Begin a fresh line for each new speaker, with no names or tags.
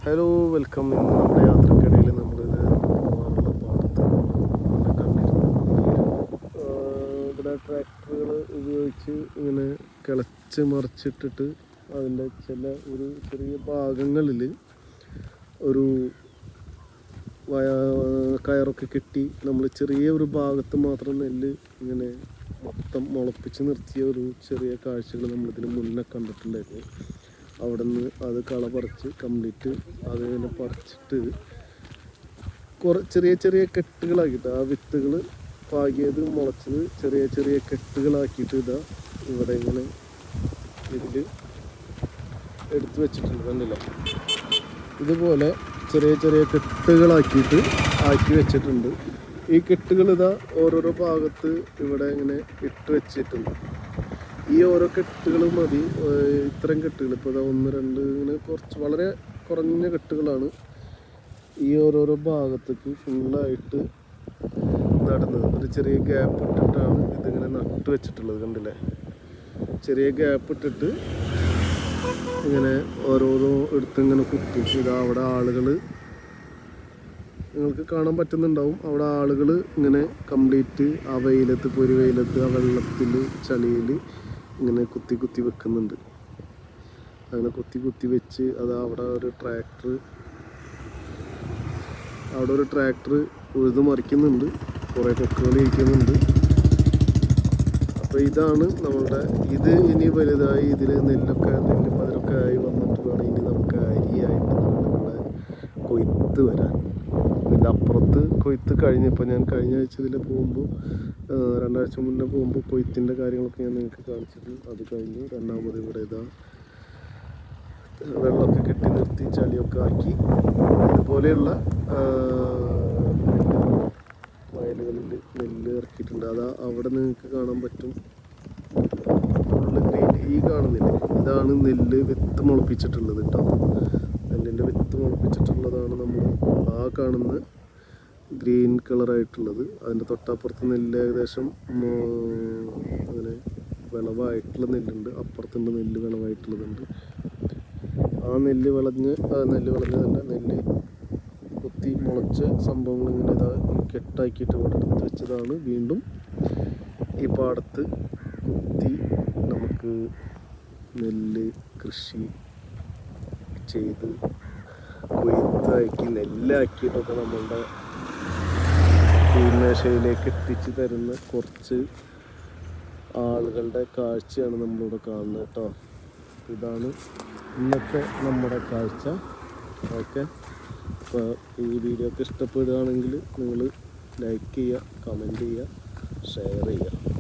Hello welcome. ഇന്ന് നമ്മുടെ യാത്രക്കിടയിൽ നമ്മൾ പോകാനുള്ള പാടത്ത് കണ്ടിരുന്നു. ഇവിടെ ട്രാക്ടറുകൾ ഉപയോഗിച്ച് ഇങ്ങനെ കിളച്ച് മറിച്ചിട്ടിട്ട് അതിൻ്റെ ഒരു ചെറിയ ഭാഗങ്ങളിൽ ഒരു കയറൊക്കെ കെട്ടി നമ്മൾ ചെറിയ ഒരു ഭാഗത്ത് മാത്രം നെല്ല് ഇങ്ങനെ മൊത്തം മുളപ്പിച്ച് നിർത്തിയ ഒരു ചെറിയ കാഴ്ചകൾ നമ്മളിതിന് മുന്നേ കണ്ടിട്ടുണ്ടായിരുന്നു. അവിടെ നിന്ന് അത് കള പറിച്ച് കംപ്ലീറ്റ് അതിനെ പറിച്ചിട്ട് ചെറിയ ചെറിയ കെട്ടുകളാക്കിയിട്ട് ആ വിത്തുകൾ പാകിയത് മുളച്ചത് ചെറിയ ചെറിയ കെട്ടുകളാക്കിയിട്ട് ഇവിടെ ഇങ്ങനെ ഇതിൽ എടുത്തു വെച്ചിട്ടുണ്ട്. കണ്ടില്ല, ഇതുപോലെ ചെറിയ ചെറിയ കെട്ടുകളാക്കിയിട്ട് ആക്കി വെച്ചിട്ടുണ്ട്. ഈ കെട്ടുകൾ ഓരോരോ ഭാഗത്ത് ഇവിടെ ഇങ്ങനെ ഇട്ട് വെച്ചിട്ടുണ്ട്. ഈ ഓരോ കെട്ടുകൾ മതി, ഇത്തരം കെട്ടുകൾ ഇപ്പോൾ ഒന്ന് രണ്ട് ഇങ്ങനെ കുറച്ച് വളരെ കുറഞ്ഞ കെട്ടുകളാണ് ഈ ഓരോരോ ഭാഗത്തേക്ക് ഫുള്ളായിട്ട് നടുന്നത്. ഒരു ചെറിയ ഗ്യാപ്പ് ഇട്ടിട്ടാണ് ഇതിങ്ങനെ നട്ട് വെച്ചിട്ടുള്ളത്. കണ്ടില്ലേ, ചെറിയ ഗ്യാപ്പ് ഇട്ടിട്ട് ഇങ്ങനെ ഓരോരോ എടുത്തിങ്ങനെ കുത്തിച്ച് അവിടെ ആളുകൾ നിങ്ങൾക്ക് കാണാൻ പറ്റുന്നുണ്ടാവും. അവിടെ ആളുകൾ ഇങ്ങനെ കംപ്ലീറ്റ് ആ വെയിലത്ത് പൊരി വെയിലത്ത് ആ വെള്ളത്തിൽ ചളിയിൽ ഇങ്ങനെ കുത്തി കുത്തി വെക്കുന്നുണ്ട്. അങ്ങനെ കുത്തി കുത്തി വെച്ച് അവിടെ ഒരു ട്രാക്ടർ ഉഴുത് മറിക്കുന്നുണ്ട്. കുറേ കൊക്കുകൾ ഇരിക്കുന്നുണ്ട്. അപ്പോൾ ഇതാണ് നമ്മളുടെ ഇത്. ഇനി വലുതായി ഇതിൽ നെല്ല് പതിരൊക്കെ ആയി വന്നിട്ട് വേണം ഇനി നമുക്ക് അരിയായിട്ട് നമ്മളിവിടെ കൊയ്ത്ത് വരാൻ. ഇതിൻ്റെ അപ്പുറത്ത് കൊയ്ത്ത് കഴിഞ്ഞപ്പോൾ ഞാൻ കഴിഞ്ഞ ആഴ്ച ഇതിൽ പോകുമ്പോൾ 2 ആഴ്ച മുന്നേ പോകുമ്പോൾ കൊയ്ത്തിൻ്റെ കാര്യങ്ങളൊക്കെ ഞാൻ നിങ്ങൾക്ക് കാണിച്ചിരുന്നു. അത് കഴിഞ്ഞ് രണ്ടാമത് ഇവിടെ വെള്ളമൊക്കെ കെട്ടി നിർത്തി ചളിയൊക്കെ ആക്കി ഇതുപോലെയുള്ള വയലുകളിൽ നെല്ല് ഇറക്കിയിട്ടുണ്ട്. അവിടെ നിങ്ങൾക്ക് കാണാൻ പറ്റും. ഈ കാണുന്നില്ലേ, ഇതാണ് നെല്ല് വിത്ത് മുളപ്പിച്ചിട്ടുള്ളത് കേട്ടോ. നെല്ലിൻ്റെ വിത്ത് മുളപ്പിച്ചിട്ടുള്ളതാണ് നമ്മൾ ആ കാണുന്ന ഗ്രീൻ കളറായിട്ടുള്ളത്. അതിൻ്റെ തൊട്ടപ്പുറത്ത് നെല്ല് ഏകദേശം അങ്ങനെ വിളവായിട്ടുള്ള നെല്ലുണ്ട്. അപ്പുറത്തുണ്ട് നെല്ല് വിളവായിട്ടുള്ളതുണ്ട്. ആ നെല്ല് വിളഞ്ഞതല്ല, നെല്ല് കുത്തി മുളച്ച സംഭവങ്ങൾ ഇങ്ങനെ കെട്ടാക്കിയിട്ട് ഇവിടെ എടുത്ത് വെച്ചതാണ്. വീണ്ടും ഈ പാടത്ത് കുത്തി നമുക്ക് നെല്ല് കൃഷി ചെയ്ത് കൊയ്ത്താക്കി നെല്ലാക്കിയിട്ടൊക്കെ നമ്മളുടെ മേശയിലേക്ക് എത്തിച്ച് തരുന്ന കുറച്ച് ആളുകളുടെ കാഴ്ചയാണ് നമ്മളിവിടെ കാണുന്നത് കേട്ടോ. ഇതാണ് ഇന്നത്തെ നമ്മുടെ കാഴ്ച. ഓക്കെ, അപ്പോൾ ഈ വീഡിയോ ഒക്കെ ഇഷ്ടപ്പെടുകയാണെങ്കിൽ നിങ്ങൾ ലൈക്ക് ചെയ്യുക, കമൻറ്റ് ചെയ്യുക, ഷെയർ ചെയ്യുക.